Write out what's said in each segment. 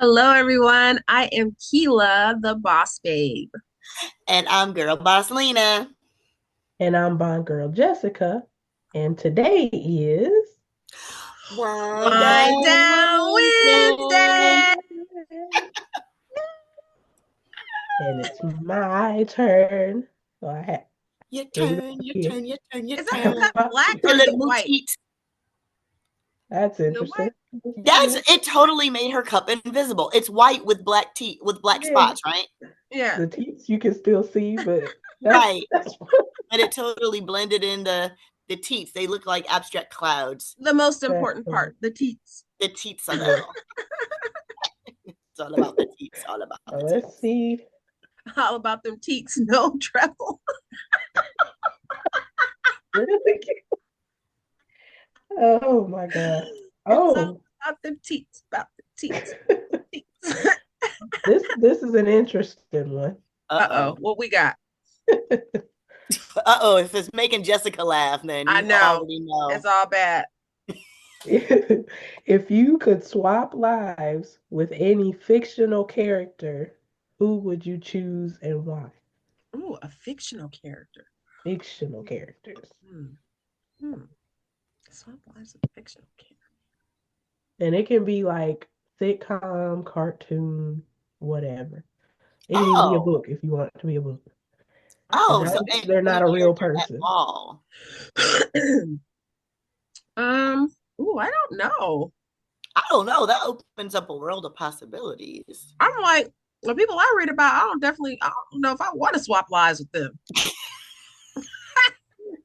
Hello, everyone. I am Kealah, the boss babe. And I'm girl boss Lena. And I'm Bond Girl Jessica. And today is Whine Whine Down Down Wednesday. Wednesday. and it's my turn. So I have Your here we go turn, your again. turn, your turn, your Is turn. that black Your or is little it blue white? teats. That's Is it interesting. white? That's it. Totally made her cup invisible. It's white with black teeth with black Yeah, spots, right? Yeah. the teeth you can still see, but that's Right. that's But it totally blended in the teeth. They look like abstract clouds. The most that's important part, the teats. The teeth of it yeah. all. It's all about the teeth. All about So the let's teeth. see. All about them teats, no treble. Really? Oh my God. It's all Oh, about them teats, about the teats. teats. this is an interesting one. Uh-oh, Uh-oh. what we got? Uh-oh. If it's making Jessica laugh, then I you know. already know. It's all bad. If you could swap lives with any fictional character, who would you choose and why? Ooh, a fictional character. Fictional characters. Hmm. Hmm. Swap lives with fictional character. And it can be like sitcom, cartoon, whatever. It can even be a Oh. book if you want it to be a book. As Oh, so long as any they're not a real character at person. all. Ooh, I don't know. I don't know. That opens up a world of possibilities. I'm like, the people I read about, I don't know if I want to swap lives with them.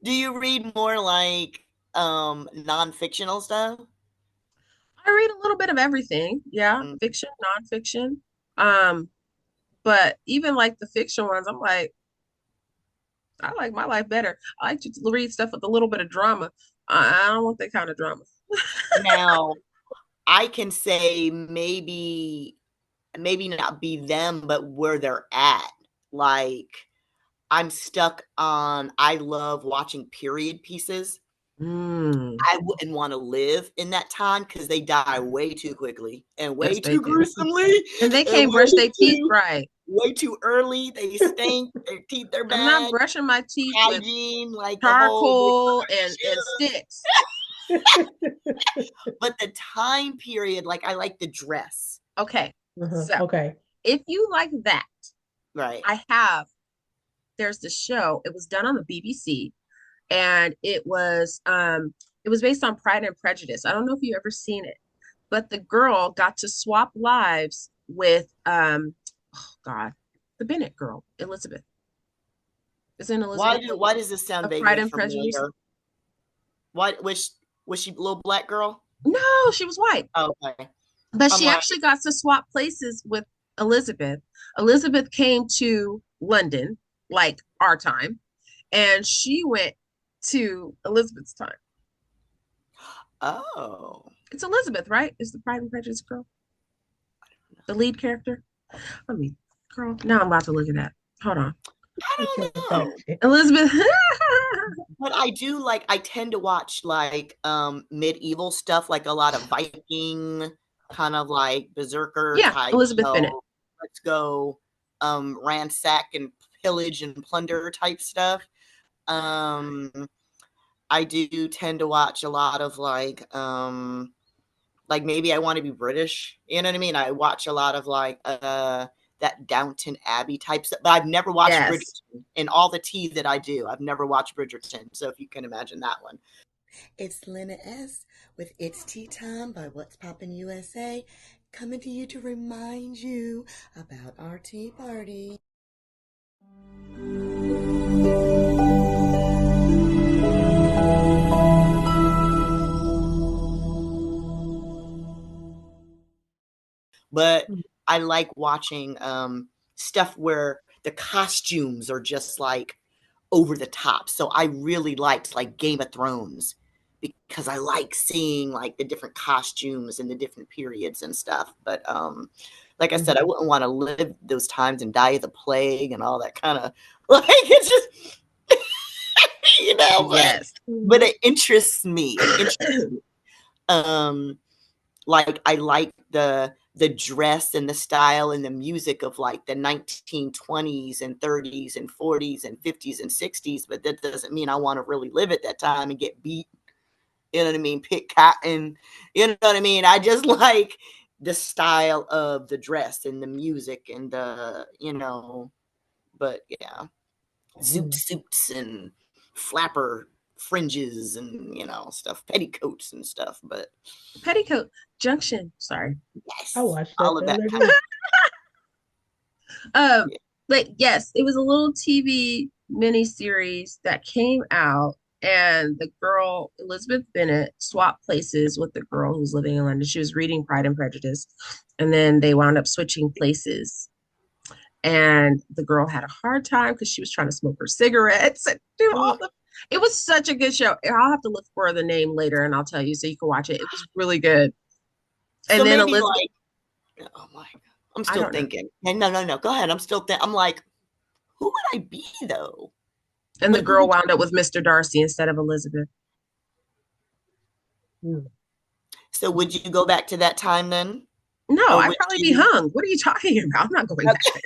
Do you read more like non-fictional stuff? I read a little bit of everything. Yeah, Mm. fiction, nonfiction. Um, but even like the fiction ones, I'm like, I like my life better. I like to read stuff with a little bit of drama. I don't want that kind of drama. Now, I can say maybe not be them, but where they're at. Like I'm stuck on I love watching period pieces. Mm, I wouldn't want to live in that time because they die way too quickly and yes, way they too do. gruesomely And they and can't brush their teeth right. way too early. They stink. Their teeth are I'm not bad. brushing my teeth with Hygiene, like the whole big charcoal and issue. sticks. But the time period, like I like the dress, Okay, so Okay. if you like that, right? I have. There's this show. It was done on the BBC, and it was based on Pride and Prejudice. I don't know if you ever seen it, but the girl got to swap lives with oh God, the Bennett girl, Elizabeth. Isn't Elizabeth Why does this sound of Pride vaguely and Prejudice? familiar? Why was she a little black girl? No, she was white. Oh, okay. But I'm she like, actually got to swap places with Elizabeth. Elizabeth came to London, like our time, and she went to Elizabeth's time. oh, It's Elizabeth, right? Is the Pride and Prejudice girl the lead character? I mean, girl, now I'm about to look at that. Hold on. I don't Okay, know. fact check. Elizabeth. But I do like I tend to watch like medieval stuff, like a lot of Viking kind of like berserker Yeah, type, Elizabeth Bennett. let's go ransack and pillage and plunder type stuff. Um I do tend to watch a lot of like maybe I want to be British, you know what I mean? I watch a lot of like that Downton Abbey type stuff, but I've never watched Yes. Bridgerton. In all the tea that I do, I've never watched Bridgerton. So if you can imagine that one. It's Lena S with It's Tea Time by What's Poppin' USA, coming to you to remind you about our tea party. But I like watching stuff where the costumes are just like over the top. So I really liked like Game of Thrones because I like seeing like the different costumes and the different periods and stuff. But like I said, I wouldn't want to live those times and die of the plague and all that kind of like it's just Yes. but it interests me. It interests me. Like I like the dress and the style and the music of like the 1920s and 30s and 40s and 50s and 60s, but that doesn't mean I want to really live at that time and get beat. You know what I mean? Pick cotton. You know what I mean? I just like the style of the dress and the music and the, but yeah, zoot suits and flapper fringes and, stuff, petticoats and stuff. But Petticoat Junction. Sorry. yes, I watched that all of the that other kind day. Um, but yes, it was a little TV miniseries that came out, and the girl, Elizabeth Bennet, swapped places with the girl who's living in London. She was reading Pride and Prejudice, and then they wound up switching places. And the girl had a hard time because she was trying to smoke her cigarettes and do all of. the. It was such a good show. I'll have to look for the name later and I'll tell you so you can watch it. It was really good. So And then maybe Elizabeth, like, oh my God, I'm I still don't know. thinking. No. Go ahead. I'm still thinking. I'm like, who would I be though? And the But who girl would wound up with Mr. Darcy instead of Elizabeth. So would you go back to that time then? No, Or I'd would probably be you? hung. What are you talking about? I'm not going back there.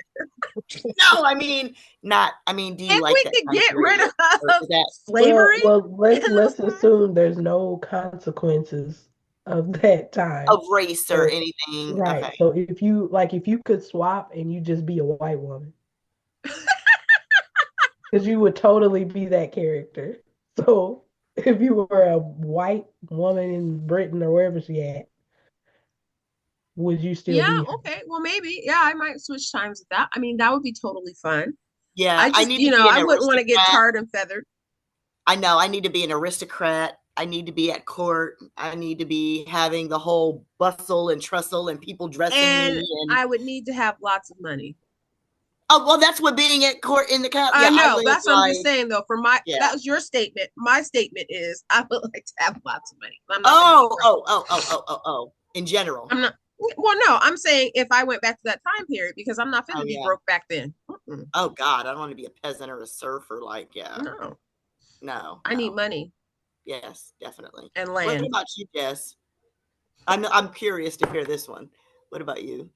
No, I mean, not. I mean, do you If like we that could time get rid period? Or of is that slavery in those Let's times. assume there's no consequences of that time. of race or So, anything? right. Okay. So if you could swap and you just be a white woman, because you would totally be that character. So if you were a white woman in Britain or wherever she at, would you still Yeah, be her? okay. Well, maybe. Yeah, I might switch times with that. I mean, that would be totally fun. Yeah, I I just, need to be an I wouldn't want to get aristocrat. tarred and feathered. I know I need to be an aristocrat. I need to be at court. I need to be having the whole bustle and trestle and people dressing And me. And I would need to have lots of money. oh well, that's what being at court in the county. I Yeah, I know. live That's what I'm just like saying, though. yeah. That was your statement. My statement is I would like to have lots of money. I'm not going to be Oh, broke. oh, oh, oh, oh, oh, oh. In general. I'm not. Well, no, I'm saying if I went back to that time period because I'm not fit Oh to be yeah. broke back then. Mm-mm. Oh God, I don't want to be a peasant or a serf or like yeah. No, No, I need no. money Yes, definitely. and What land. about you, Jess? I'm curious to hear this one. What about you?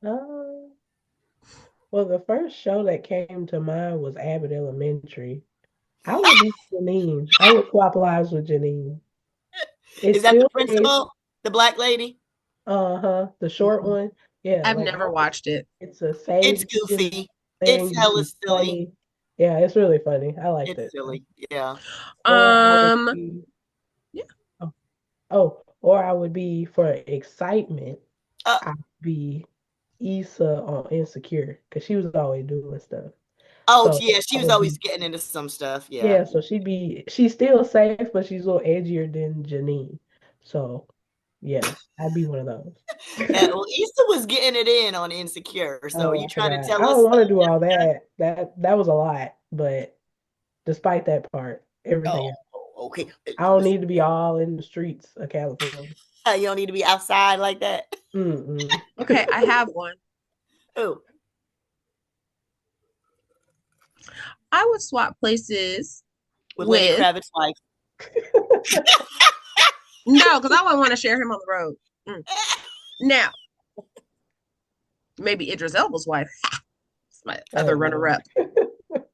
Uh, well, the first show that came to mind was Abbott Elementary. I would be Janine. I would swap lives with Janine. It's Is that the still based, principal? The black lady? the short one. Yeah, I've like never watched it. it's a It's save the children goofy. It's thing, but hella it's silly. funny. Yeah, it's really funny. I liked It's it. silly. Yeah. Or I would Um, be yeah. oh, or I would be for excitement. Uh, I'd be Issa on Insecure because she was always doing stuff. oh, So yeah. I She was would always be getting into some stuff. Yeah. yeah. So she's still safe, but she's a little edgier than Janine. So yeah, I'd be one of those. Well, Issa was getting it in on Insecure. So are Oh, you I trying to forgot. I tell don't us? want to do all that. That was a lot, but despite that part, Oh, everything else, okay. I don't need to be all in the streets of California. You don't need to be outside like that. Mm-mm. Okay, I have one. Oh, I would swap places with Lenny with Kravitz's wife. no, because I wouldn't want to share him on the road. Now, maybe Idris Elba's wife. It's my Oh other runner-up. Lord.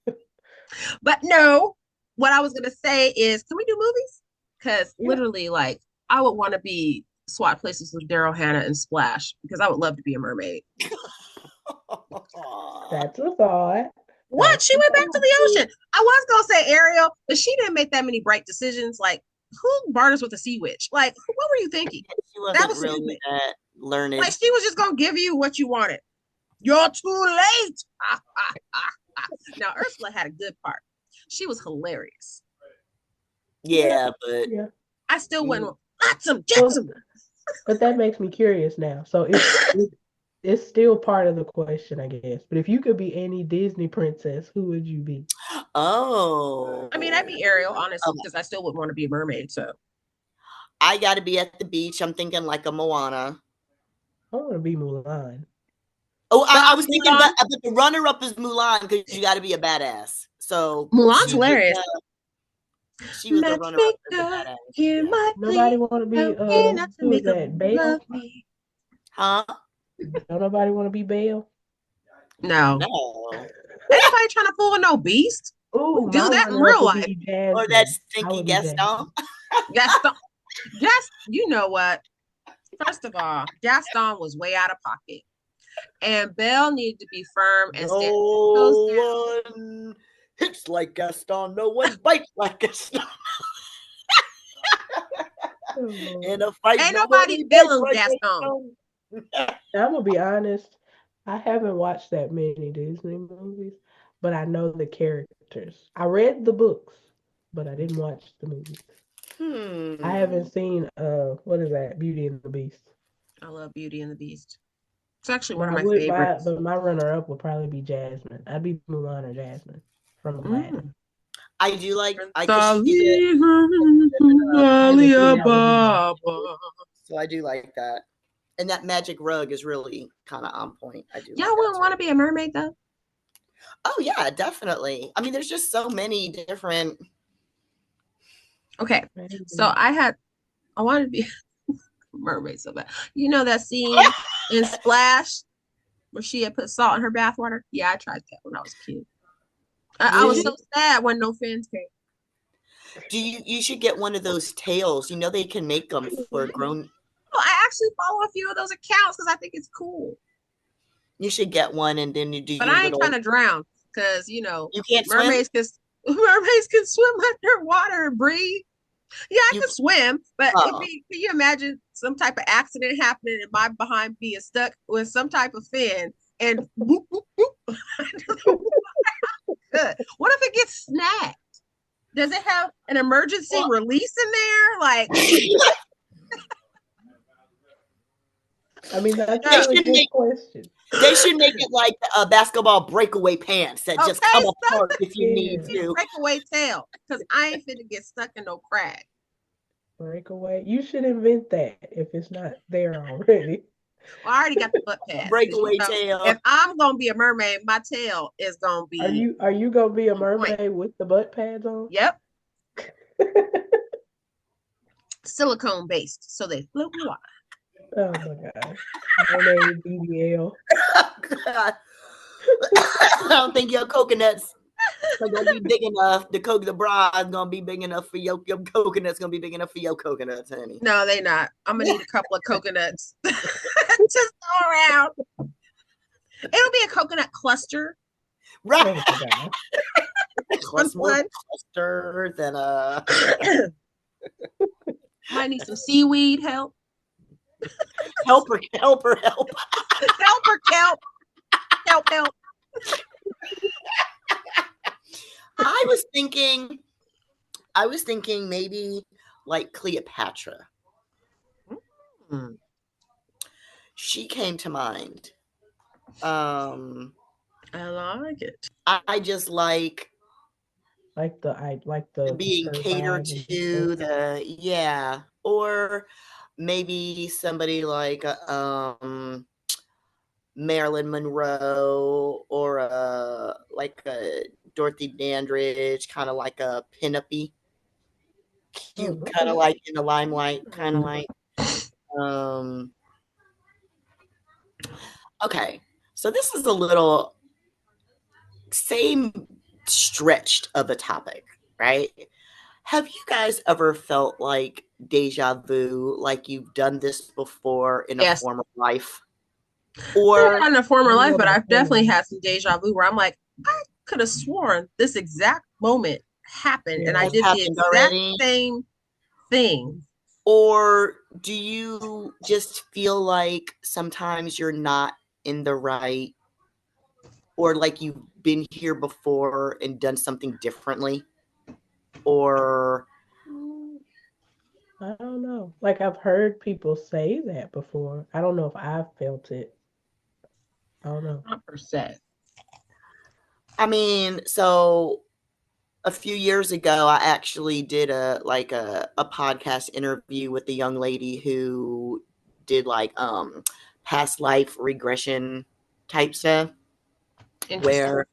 But no, what I was gonna say is, can we do movies? Because Yeah, literally, like, I would want to be swap places with Daryl Hannah and Splash because I would love to be a mermaid. that's a thought. What? That's She a went back to thought. the ocean. I was gonna say Ariel, but she didn't make that many bright decisions. Like, who barters with a sea witch? Like, what were you thinking? She That wasn't was really stupid. that Like, learned. she was just gonna give you what you wanted. You're too late. Now, Ursula had a good part. She was hilarious. Yeah, Yeah, but yeah. I still wouldn't. Jetsam, Well, Jetsam. but that makes me curious now. So it's still part of the question, I guess. But if you could be any Disney princess, who would you be? oh, I mean, I'd be Ariel, honestly, okay. because I still would want to be a mermaid. So, I got to be at the beach. I'm thinking like a Moana. I want to be Mulan. Oh, I well, was thinking, Mulan, but the runner-up is Mulan because you got to be a badass. So Mulan's hilarious. she was the runner-up as a Matchmaker, badass. hear Yeah. my Nobody plea. want to be Help me not to who is make a that? fool Belle? of me. Huh? Don't nobody want to be Belle? No. No. Ain't nobody trying to fool no beast. We Oh, do my that in runner-up real would life. be Or Jasmine. that I stinky would be Gaston. Jasmine. Gaston. Yes, you know what? First of all, Gaston was way out of pocket. And Belle needed to be firm and stand 10 toes No one hits like Gaston. No one bites like Gaston. Oh, In a fight, down. Ain't nobody nobody bites feeling like Gaston. Gaston. I'm gonna be honest. I haven't watched that many Disney movies, but I know the characters. I read the books, but I didn't watch the movies. I Hmm. haven't seen what is that? Beauty and the Beast. I love Beauty and the Beast. It's actually But one of I my would buy favorites. but my runner up would probably be Jasmine. I'd be Mulan or Jasmine from Aladdin. Mm. I do like I Prince because she's Ali, I haven't seen Ali that one either. Baba. so I do like that. And that magic rug is really kind of on point. I do like Y'all that wouldn't want too. to be a mermaid though? Oh yeah, definitely. I mean, there's just so many different. Okay. So Maybe. I wanted to be a mermaid so bad. You know that scene in Splash where she had put salt in her bathwater? Yeah, I tried that when I was a kid. I You was should so sad when no fins came. you should get one of those tails. You know they can make them for grown. Well, I actually follow a few of those accounts because I think it's cool. You should get one, and then you do But your I ain't trying little. to drown because You can't swim. mermaids can mermaids can swim underwater and breathe. Yeah, I You can swim, but it'd oh, be, can you imagine some type of accident happening and my behind being stuck with some type of fin and whoop, whoop, whoop, under the water? What if it gets snagged? Does it have an emergency well, release in there? Like, I mean, that's a they yeah. really should good make question. they should make it like basketball breakaway pants that just Okay, come apart if you need Yeah. to. breakaway tail, because I ain't finna get stuck in no crack. Breakaway. You should invent that if it's not there already. Well, I already got the butt A pads because breakaway if tail. I'm gonna be a mermaid, my tail is gonna Are be you gonna be a on point. mermaid with the butt pads on? Yep, silicone based, so they float in water. Oh my gosh. Mermaid BBL. God. I don't think your coconuts are gonna be big enough. The bra is gonna be big enough for your coconuts. Gonna be big enough for your coconuts, honey. No, they not. I'm gonna need a couple of coconuts just go around. It'll be a coconut cluster. Right. Oh my gosh. What's more One. cluster than Might need some seaweed help. help. Help or kelp. Help. I was thinking maybe like Cleopatra. Mm. She came to mind. I like it. I just like like the being her catered vibe and stuff. to or maybe somebody like Marilyn Monroe or like a Dorothy Dandridge, kind of like a pinup-y, Oh, cute, kind of okay. like in the limelight, kind of Mm. like. Um, okay, so this is a little same stretched of a topic, right? Have you guys ever felt like deja vu, like you've done this before in a Yes. former life? Not Or in a I former don't know life, but about I've definitely formal. had some deja vu where I'm like, I could have sworn this exact moment happened and I Yeah. has did the happened exact already? same thing. Or do you just feel like sometimes you're not in the right, or like you've been here before and done something differently? Or Mm, I don't know. Like I've heard people say that before. I don't know if I've felt it. I don't know. 100%. I mean, so a few years ago I actually did a podcast interview with a young lady who did like past life regression type stuff, Interesting. where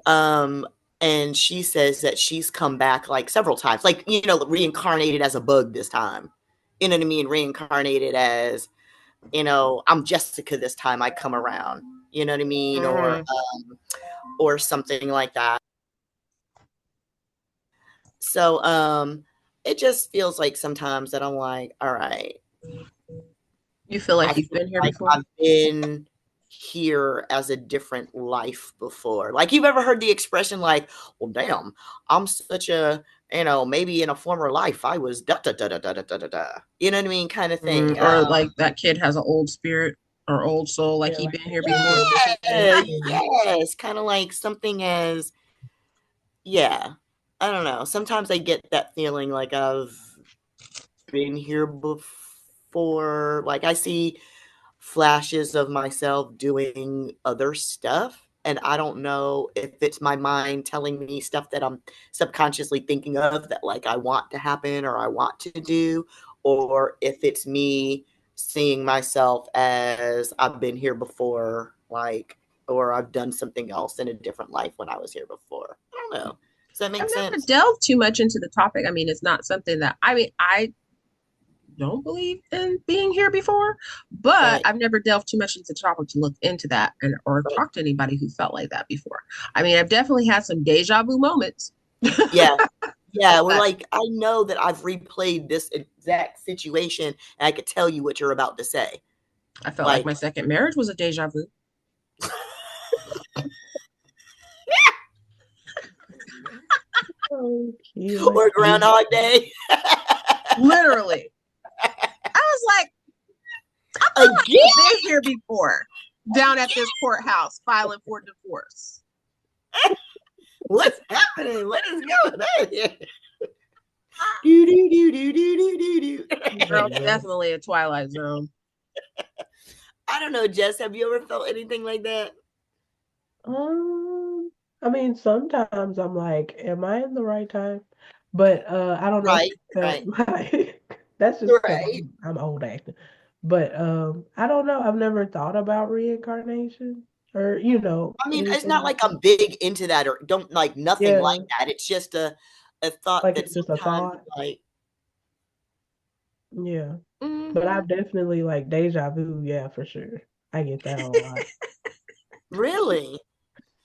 um and she says that she's come back like several times, like, reincarnated as a bug this time, you know what I mean, reincarnated as I'm Jessica this time I come around. You know what I mean? Hmm. Or something like that. So it just feels like sometimes that I'm like, all right, You feel I like you've feel been here like before? I've been here as a different life before. Like, you've ever heard the expression like, well, damn, I'm such a, maybe in a former life I was da da da da da da da da. You know what I mean? Kind of thing. Or like that kid has an old spirit or old soul, like Yeah, he like been they here came to before. a different Yeah, dimension. yes. Kind of like something as, yeah. I don't know. Sometimes I get that feeling like I've been here before. Like, I see flashes of myself doing other stuff. And I don't know if it's my mind telling me stuff that I'm subconsciously thinking of that, like, I want to happen or I want to do, or if it's me seeing myself as I've been here before, like, or I've done something else in a different life when I was here before. I don't know. Does that I've make never sense? delved too much into the topic. I mean, it's not something that I don't believe in being here before, but Right. I've never delved too much into the topic to look into that and or Right. talk to anybody who felt like that before. I mean, I've definitely had some deja vu moments, Yeah. Yeah, we're but like, I know that I've replayed this exact situation and I could tell you what you're about to say. I felt like Like, my second marriage was a deja vu. Oh, Kealah, or Kealah. Groundhog Day. Literally. I was like, I feel like Again? we've been here before down at this courthouse filing for divorce. What's happening? What is going on here? Do, do, do, do, do, do, do, Girl, Yeah. definitely a Twilight Zone. I don't know, Jess. Have you ever felt anything like that? Um, I mean, sometimes I'm like, am I in the right time? But I don't know if Right, you felt right, like that's just because right. I'm old acting. But I don't know. I've never thought about reincarnation or I mean, it's anything not like like that. I'm big into that or don't like nothing like Yeah, that. It's just a thought like that it's just a sometimes thought. like, Yeah, but Hmm. I've definitely like deja vu. Yeah, for sure. I get that a lot. really?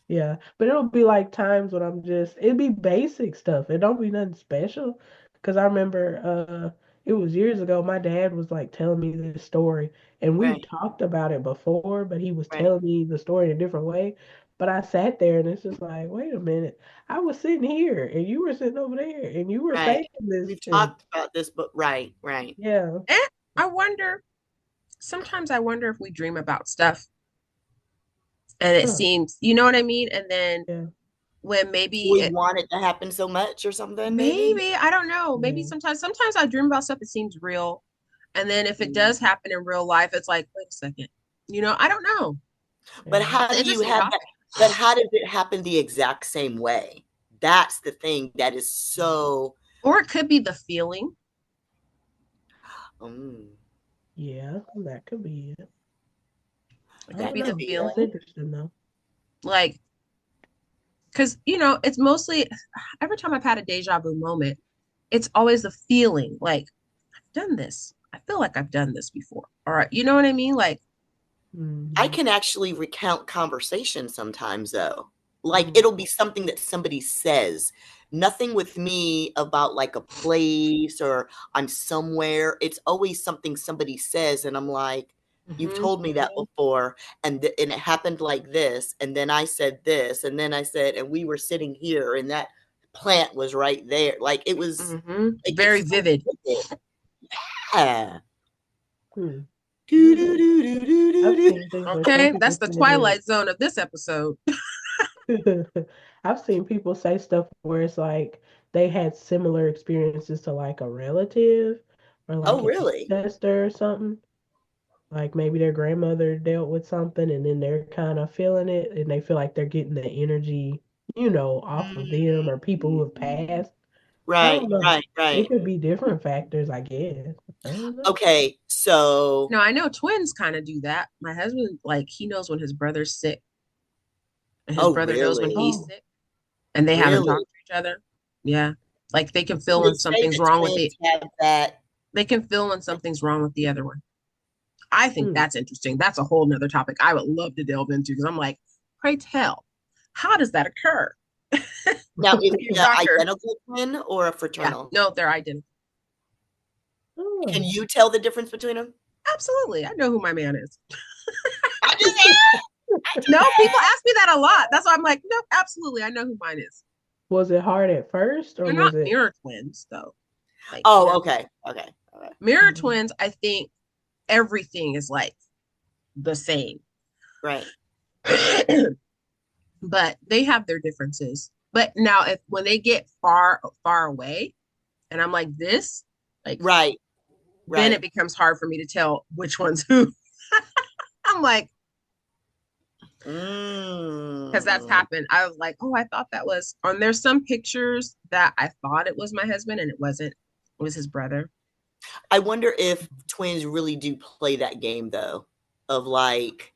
Yeah, but it'll be like times when it'd be basic stuff. It don't be nothing special. Cause I remember it was years ago, my dad was like telling me this story and we've Right, talked about it before, but he was right, telling me the story in a different way. But I sat there and it's just like, wait a minute. I was sitting here and you were sitting over there and you were right. saying this We've and talked about this, but right, right. yeah. And I wonder, sometimes I wonder if we dream about stuff and it Huh. seems, you know what I mean? And then Yeah. when maybe We it, want it to happen so much or something, maybe. maybe, I don't know, maybe Yeah. sometimes I dream about stuff that seems real. And then if it Mm. does happen in real life, it's like, wait a second, I don't know. But Yeah. how It's an do you interesting have that? topic. But how does it happen the exact same way? That's the thing that is so. Or it could be the feeling. Mm, Yeah, that could be it. It I could that don't be the could know. be it. That's feeling. interesting though. Like, because, it's mostly every time I've had a deja vu moment, it's always the feeling like, I've done this. I feel like I've done this before. All right. You know what I mean? Like, I Hmm. can actually recount conversations sometimes, though. Like, mhm, it'll be something that somebody says. Nothing with me about like a place or I'm somewhere. It's always something somebody says, and I'm like, "You've mhm, told me that before, and it happened like this, and then I said this, and then I said, and we were sitting here, and that plant was right there. Like, it was, mhm. like, Very it's so vivid. vivid. Yeah. Hmm. Do do Yeah. do do do do I've do. seen things where some Okay. people That's the say Twilight Zone of this episode. that I've seen people say stuff where it's like they had similar experiences to like a relative or Oh, like an really? ancestor or something. Like maybe their grandmother dealt with something and then they're kind of feeling it and they feel like they're getting the energy, off of them or people who have Mm. passed. I Right, don't know. right, It right. could be different factors, I guess. I don't know. Okay, so No, I know twins kind of do that. My husband, like, he knows when his brother's sick, and his oh, brother knows when really? he's Oh, sick, and they haven't Really? talked to each other. Yeah. Like they can So feel they when say something's that wrong with twins the have that. they can feel when something's wrong with the other one. I think that's interesting. That's a whole nother topic I would love to delve into because I'm like, pray tell, how does that occur? Now, is Your it an doctor. identical twin or a Yeah, fraternal? no, they're identical. Can you tell the difference between them? Absolutely. I know who my man is. I just said. No, people ask me that a lot. That's why I'm like, no, absolutely. I know who mine is. Was it hard at first, or They're was not it? mirror twins, though. Like, Oh, okay. Mirror twins, I think everything is like the same. Right. But they have their differences. But now if when they get far away and I'm like this, like Right. then it becomes hard for me to tell which one's who. I'm like, because that's happened. I was like, oh, I thought that was on. There's some pictures that I thought it was my husband and it wasn't. It was his brother. I wonder if twins really do play that game though, of like,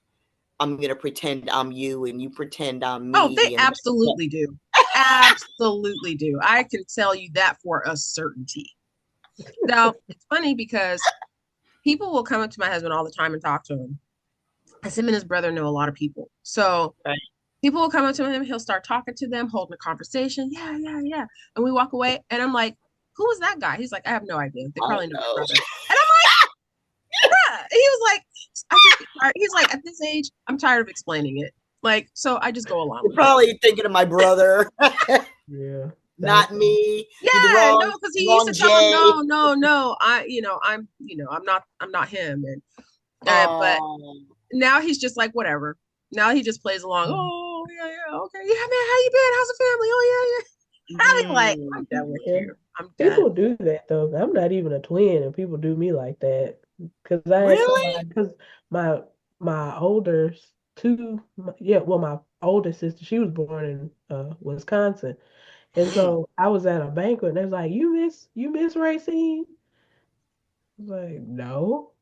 I'm gonna pretend I'm you and you pretend I'm me. Oh, they absolutely do. Absolutely do. I can tell you that for a certainty. Now, it's funny because people will come up to my husband all the time and talk to him. As him and his brother know a lot of people. So Right. people will come up to him, he'll start talking to them, holding a conversation. Yeah, yeah, yeah. And we walk away and I'm like, who is that guy? He's like, I have no idea. They probably know my brother. And I'm like, yeah. He was like, he's like, at this age, I'm tired of explaining it. Like, so I just go along with probably thinking of my brother. Yeah. Not me. Yeah, no, because he used to tell him, no, I'm not him. And but now he's just like, whatever. Now he just plays along. Oh, yeah, okay. Yeah, man, how you been? How's the family? Oh, yeah. I'm like, I'm done with you. I'm done. People do that though. I'm not even a twin, and people do me like that. Because I had somebody, because my older my oldest sister, she was born in Wisconsin, and so I was at a banquet, and they was like, you miss Racine?" I was like, "No."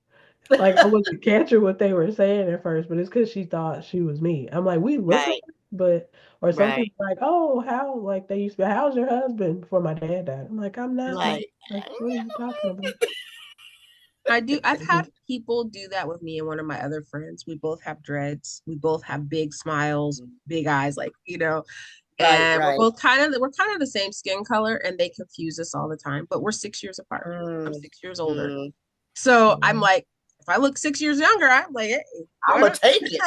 Like I wasn't catching what they were saying at first, but it's because she thought she was me. I'm like, we look alike, but or some people like, oh, how like they used to be, how's your husband before my dad died? I'm like, I'm not like, what are you talking about? I've had people do that with me and one of my other friends. We both have dreads. We both have big smiles, big eyes, like, and we're kind of the same skin color and they confuse us all the time, but we're 6 years apart. I'm 6 years older. So I'm like, if I look 6 years younger, I'm like, hey, I'm gonna take it.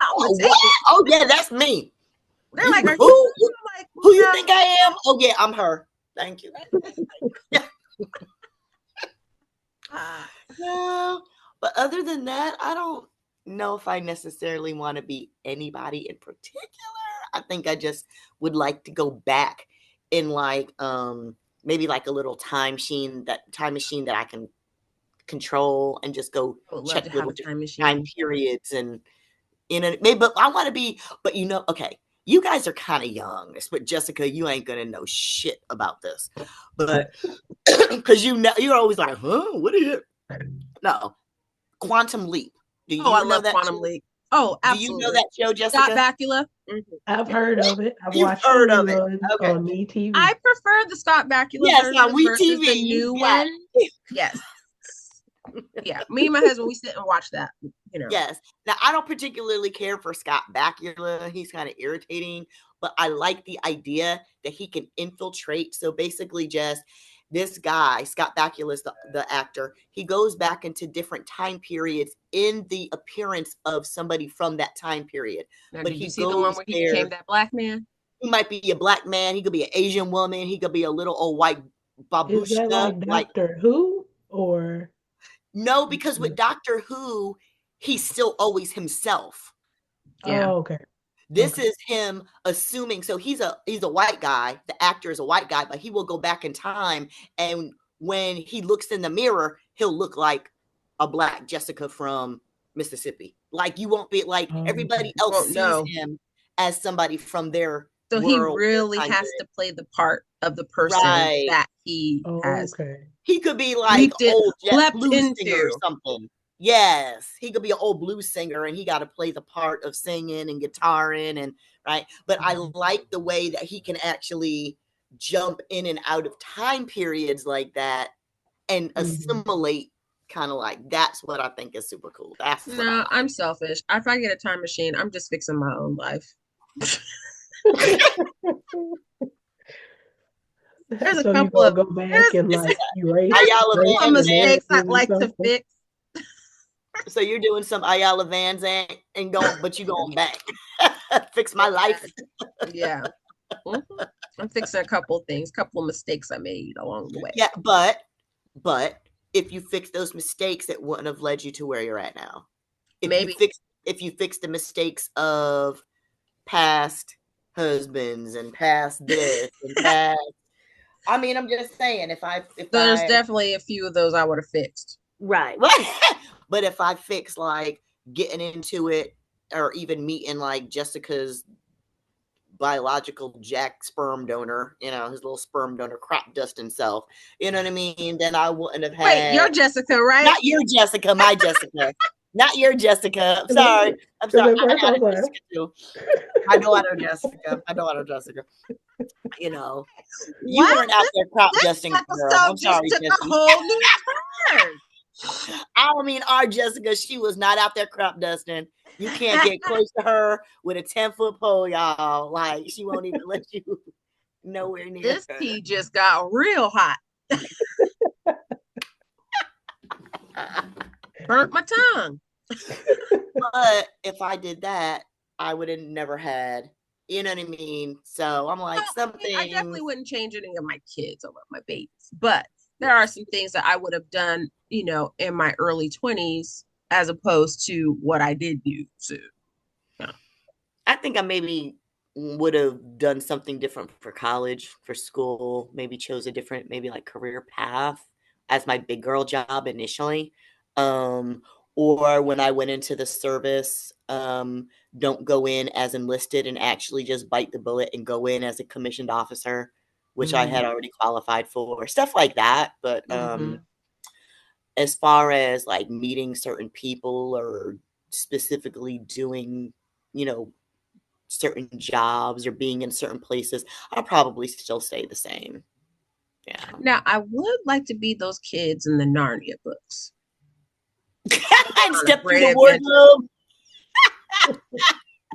I'll take it. Oh yeah, that's me. They're like, who like, who you think I am? Oh yeah, I'm her. Thank you. No, but other than that, I don't know if I necessarily want to be anybody in particular. I think I just would like to go back in like maybe like a little time machine that I can control and just go check little time periods and maybe, but I want to be, but okay, you guys are kind of young, but Jessica, you ain't gonna know shit about this, but because you're always like, huh, what is it? No, Quantum Leap. Do you know I love that Quantum Leap. Oh, absolutely. Do you know that show, Jessica? Scott Bakula. Mm-hmm. I've heard of it. I've You've watched heard of it. Okay. On MeTV. I prefer the Scott Bakula version versus the new one. Yes. Yeah, me and my husband, we sit and watch that. Yes. Now, I don't particularly care for Scott Bakula. He's kind of irritating, but I like the idea that he can infiltrate. So basically, just this guy, Scott Bakula is the actor. He goes back into different time periods in the appearance of somebody from that time period. Now, but did you see the one where he became that black man? He might be a black man. He could be an Asian woman. He could be a little old white babushka. Is that like Doctor Who or? No, because with Doctor Who, he's still always himself. Yeah. Oh, okay. This is him assuming. So he's a white guy. The actor is a white guy, but he will go back in time. And when he looks in the mirror, he'll look like a black Jessica from Mississippi. Like you won't be like everybody else sees him as somebody from their so world. He really has to play the part of the person that he has. Okay. He could be like old Jet Blues singer or something. Yes, he could be an old blues singer and he got to play the part of singing and guitaring and right. But I like the way that he can actually jump in and out of time periods like that and assimilate kind of like, that's what I think is super cool. That's what I No, like. I'm selfish. If I get a time machine, I'm just fixing my own life. There's a So you couple gonna of go back there's and This is like erase a there's a Ayala couple erase of Van the Zant. mistakes I marriages or like to something? fix. So you're doing some Ayala Van Zant and going, but you going back. Fix my life. And yeah. Mhm. I'm fixing a couple of things, couple of mistakes I made along the way. Yeah, but if you fix those mistakes, it wouldn't have led you to where you're at now. Maybe. If you fix the mistakes of past husbands and past this and past, I mean, I'm just saying, There's definitely a few of those I would have fixed. right, but if I fix like getting into it or even meeting like Jessica's biological jack sperm donor, his little sperm donor crop dust himself, you know what I mean? Then I wouldn't have Wait, had, you're Jessica, right? not your Jessica, my Jessica. Not your Jessica. I'm sorry. I'm Because sorry. at I first I had was a like, Jessica too. I know I know Jessica. I know I know Jessica. You know, you Wow, weren't out there crop this dusting, girl. episode I'm just sorry, took a Jesse. whole new turn. I mean, our Jessica, she was not out there crop dusting. You can't get close to her with a 10-foot pole, y'all. Like, she won't even let you nowhere near This her. tea just got real hot. Burnt my tongue. But if I did that, I would have never had, you know what I mean? So I'm like, some I definitely things. wouldn't change any of my kids. I love my babies. But there are some things that I would have done, in my early 20s as opposed to what I did do. So, yeah. I think I maybe would have done something different for college, for school, maybe chose a different, maybe like career path as my big girl job initially. Um, or when I went into the service, don't go in as enlisted and actually just bite the bullet and go in as a commissioned officer, which I had already qualified for, stuff like that. But Mhm. as far as like meeting certain people or specifically doing, you know, certain jobs or being in certain places, I'll probably still stay the same. Yeah. Now, I would like to be those kids in the Narnia books. And On a step through great the adventure. wardrobe.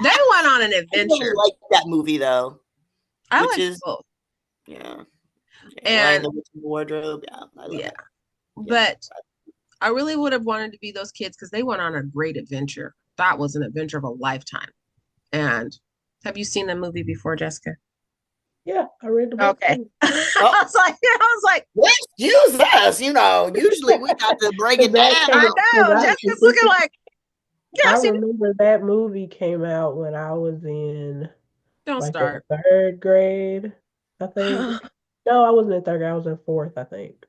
They went on an I really adventure. like that movie though, I which like is, both. yeah, Lion And the Witch in the Wardrobe. Yeah, I love yeah, it. Yeah. but I really would have wanted to be those kids because they went on a great adventure. That was an adventure of a lifetime. And have you seen the movie before, Jessica? yeah, I read the book Okay. too. Oh, I was like, excuse us. Usually we got to break it That down. came I because know. Jessica's looking like, yeah, I I've seen it. remember that movie came out when I was in Don't like the start. third grade, I think. No, I wasn't in third grade. I was in fourth, I think.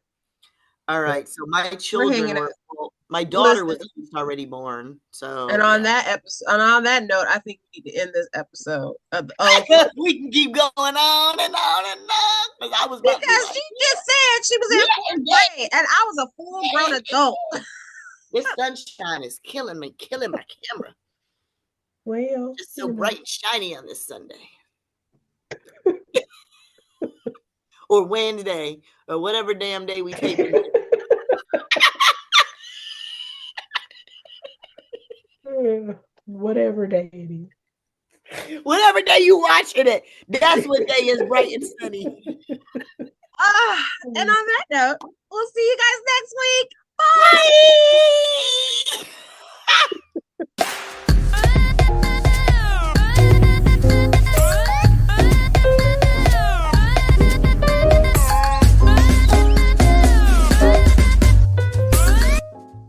All But right. So my We're children hanging were, out. well, my daughter Listen, was already born. and So on yeah. that episode, and on that note, I think we need to end this episode. Oh, We can keep going on and on and on. Because I was about to be because like, she just said she was in yeah, fourth grade, and I was a full-grown adult. this sunshine is killing me, killing my camera. well, Just so bright and shiny on this Sunday. Or Wednesday, or whatever damn day we tape it. whatever day it is. Whatever day you watching it, that's what day is bright and sunny. And on that note, we'll see you guys next week. Bye. Bye.